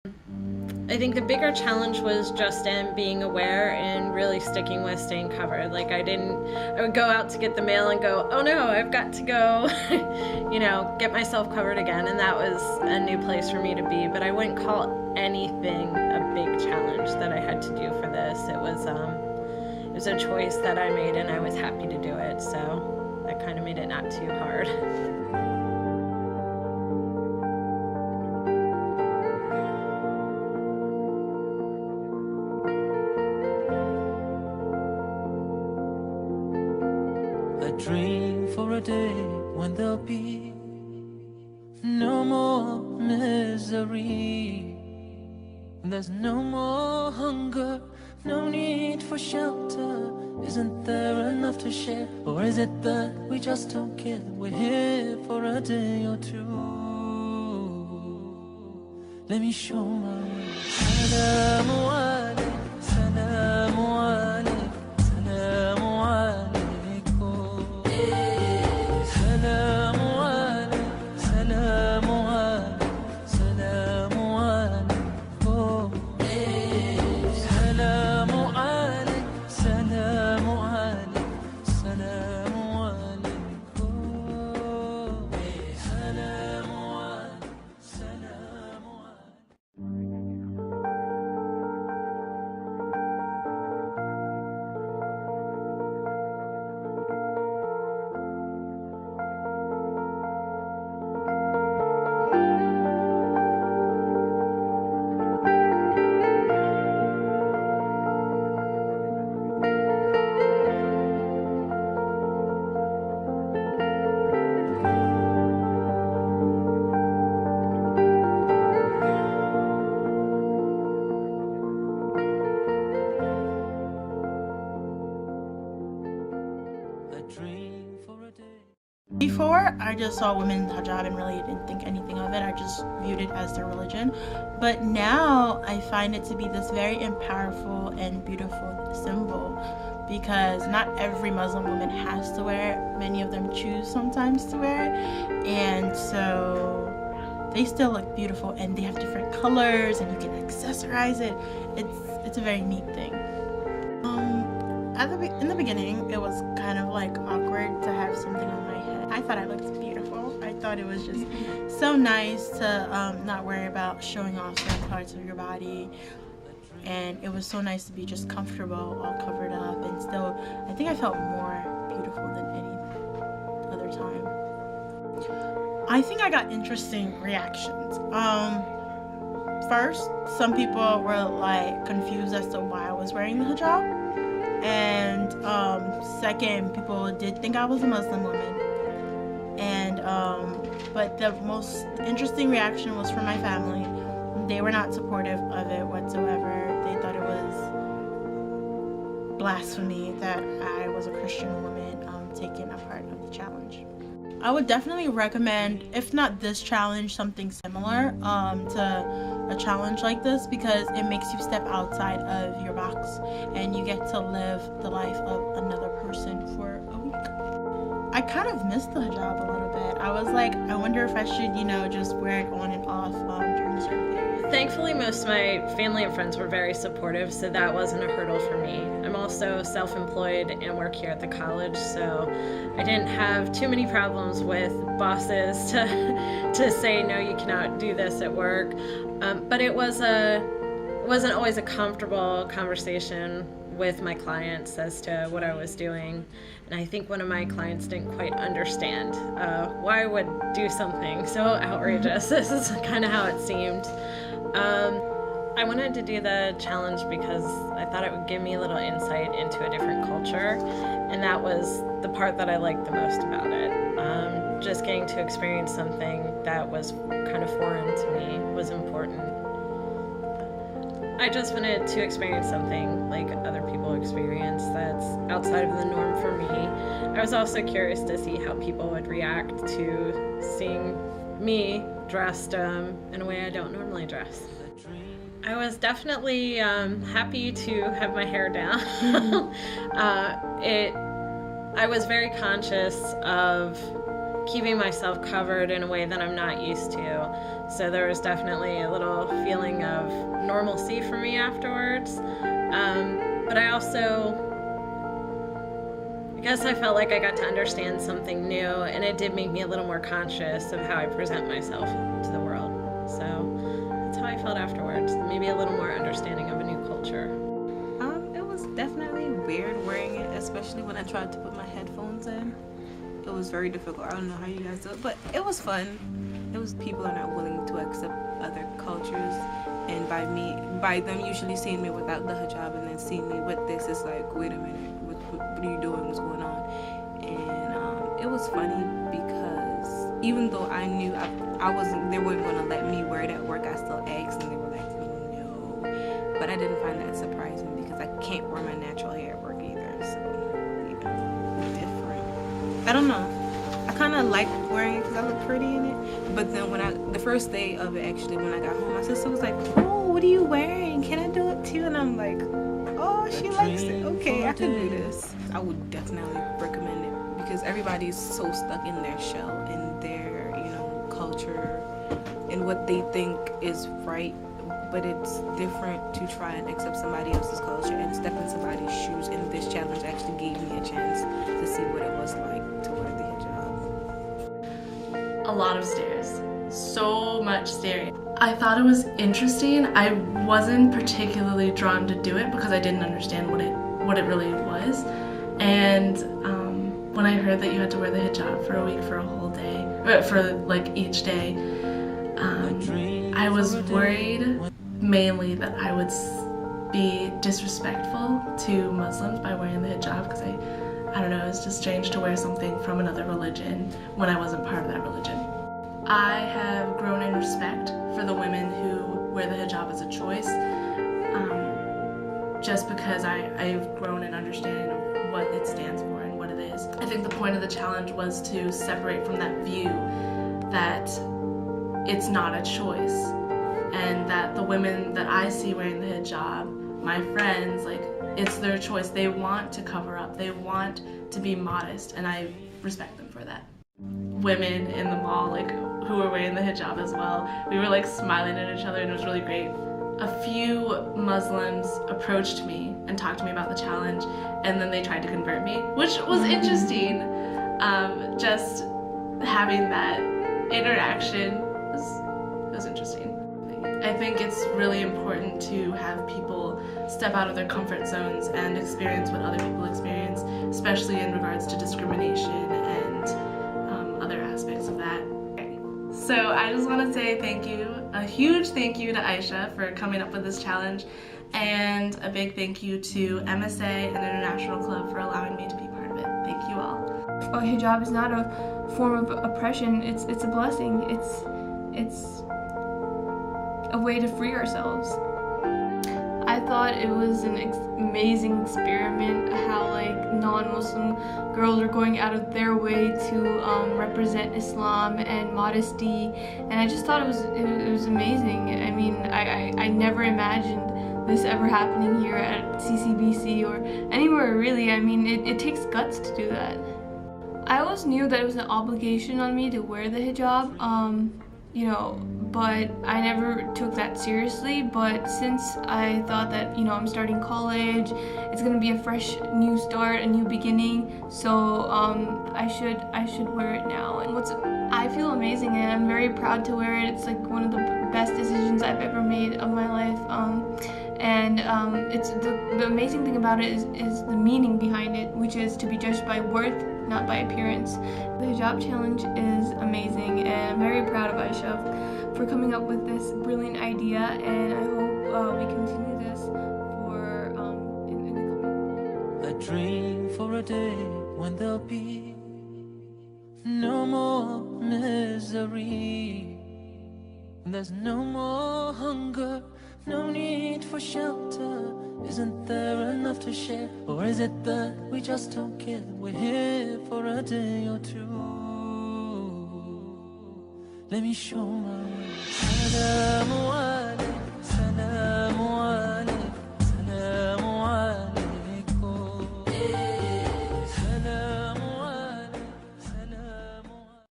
I think the bigger challenge was just in being aware and really sticking with staying covered. Like I would go out to get the mail and go, oh no, I've got to go, get myself covered again. And that was a new place for me to be. But I wouldn't call anything a big challenge that I had to do for this. It was a choice that I made and I was happy to do it. So that kind of made it not too hard. Dream for a day when there'll be no more misery. There's no more hunger, no need for shelter. Isn't there enough to share? Or is it that we just don't care? We're here for a day or two. Let me show my way. Salamu alaikum, salamu alaikum, salamu alaikum. Before, I just saw women in hijab and really didn't think anything of it. I just viewed it as their religion. But now I find it to be this very powerful and beautiful symbol, because not every Muslim woman has to wear it. Many of them choose sometimes to wear it, and so they still look beautiful, and they have different colors and you can accessorize it. It's a very neat thing. In the beginning, it was kind of like awkward to have something on my head. I thought I looked beautiful. I thought it was just so nice to not worry about showing off certain parts of your body. And it was so nice to be just comfortable, all covered up, and still, I think I felt more beautiful than any other time. I think I got interesting reactions. First, some people were like confused as to why I was wearing the hijab. And second, people did think I was a Muslim woman. And but the most interesting reaction was from my family. They were not supportive of it whatsoever. They thought it was blasphemy that I was a Christian woman taking a part of the challenge. I would definitely recommend, if not this challenge, something similar to a challenge like this, because it makes you step outside of your box and you get to live the life of another person for a week. I kind of missed the hijab a little bit. I was like, I wonder if I should, just wear it on and off during certain periods. Thankfully, most of my family and friends were very supportive, so that wasn't a hurdle for me. I'm also self-employed and work here at the college, so I didn't have too many problems with bosses to say, no, you cannot do this at work. But it wasn't always a comfortable conversation with my clients as to what I was doing. And I think one of my clients didn't quite understand why I would do something so outrageous. This is kind of how it seemed. I wanted to do the challenge because I thought it would give me a little insight into a different culture, and that was the part that I liked the most about it. Just getting to experience something that was kind of foreign to me was important. I just wanted to experience something like other people experience that's outside of the norm for me. I was also curious to see how people would react to seeing me dressed in a way I don't normally dress. I was definitely happy to have my hair down. I was very conscious of keeping myself covered in a way that I'm not used to. So there was definitely a little feeling of normalcy for me afterwards. But I guess I felt like I got to understand something new, and it did make me a little more conscious of how I present myself to the world. So that's how I felt afterwards. Maybe a little more understanding of a new culture. It was definitely weird wearing it, especially when I tried to put my headphones in. It was very difficult. I don't know how you guys do it, but it was fun. It was people are not willing to accept other cultures, and by them usually seeing me without the hijab and then seeing me with this, it's like, wait a minute, what are you doing? What's going on? And it was funny because even though I knew I wasn't, they weren't going to let me wear it at work, I still asked, and they were like, no. But I didn't find that surprising because I can't wear my natural hair at work either. So yeah, different. I don't know. I kind of liked wearing it because I look pretty in it. But then the first day of it, actually, when I got home, my sister was like, oh, what are you wearing? Can I do it too? And I'm like, oh, she likes it. Okay, I can do this. I would definitely recommend it because everybody's so stuck in their shell, in their, culture, and what they think is right. But it's different to try and accept somebody else's culture and step in somebody's shoes. And this challenge actually gave me a chance to see what it was like to wear the hijab. A lot of stairs. So much staring. I thought it was interesting. I wasn't particularly drawn to do it because I didn't understand what it really was. And when I heard that you had to wear the hijab for a week, for a whole day, for like each day, I was worried mainly that I would be disrespectful to Muslims by wearing the hijab because I don't know, it's just strange to wear something from another religion when I wasn't part of that religion. I have grown in respect for the women who wear the hijab as a choice, just because I've grown in understanding of what it stands for and what it is. I think the point of the challenge was to separate from that view that it's not a choice, and that the women that I see wearing the hijab, my friends, like, it's their choice. They want to cover up, they want to be modest, and I respect them for that. Women in the mall, like, who were wearing the hijab as well, we were like smiling at each other, and it was really great. A few Muslims approached me and talked to me about the challenge, and then they tried to convert me, which was interesting. Just having that interaction was interesting. I think it's really important to have people step out of their comfort zones and experience what other people experience, especially in regards to discrimination and other aspects of that. So I just want to say thank you, a huge thank you to Aisha for coming up with this challenge, and a big thank you to MSA and International Club for allowing me to be part of it. Thank you all. Hijab is not a form of oppression, it's a blessing. It's a way to free ourselves. I thought it was an amazing experiment how non-Muslim girls are going out of their way to represent Islam and modesty, and I just thought it was amazing. I mean, I never imagined this ever happening here at CCBC or anywhere really. I mean, it takes guts to do that. I always knew that it was an obligation on me to wear the hijab, but I never took that seriously. But since I thought that, I'm starting college, it's gonna be a fresh new start, a new beginning, so I should wear it now. And I feel amazing, and I'm very proud to wear it. It's like one of the best decisions I've ever made of my life. It's the amazing thing about it is the meaning behind it, which is to be judged by worth, not by appearance. The hijab challenge is amazing, and I'm very proud of Aisha for coming up with this brilliant idea, and I hope we continue this for in the coming years. A dream for a day when there'll be no more misery. There's no more hunger, no need for shelter. Isn't there enough to share? Or is it that we just don't care? We're here for a day or two. Let me show my way.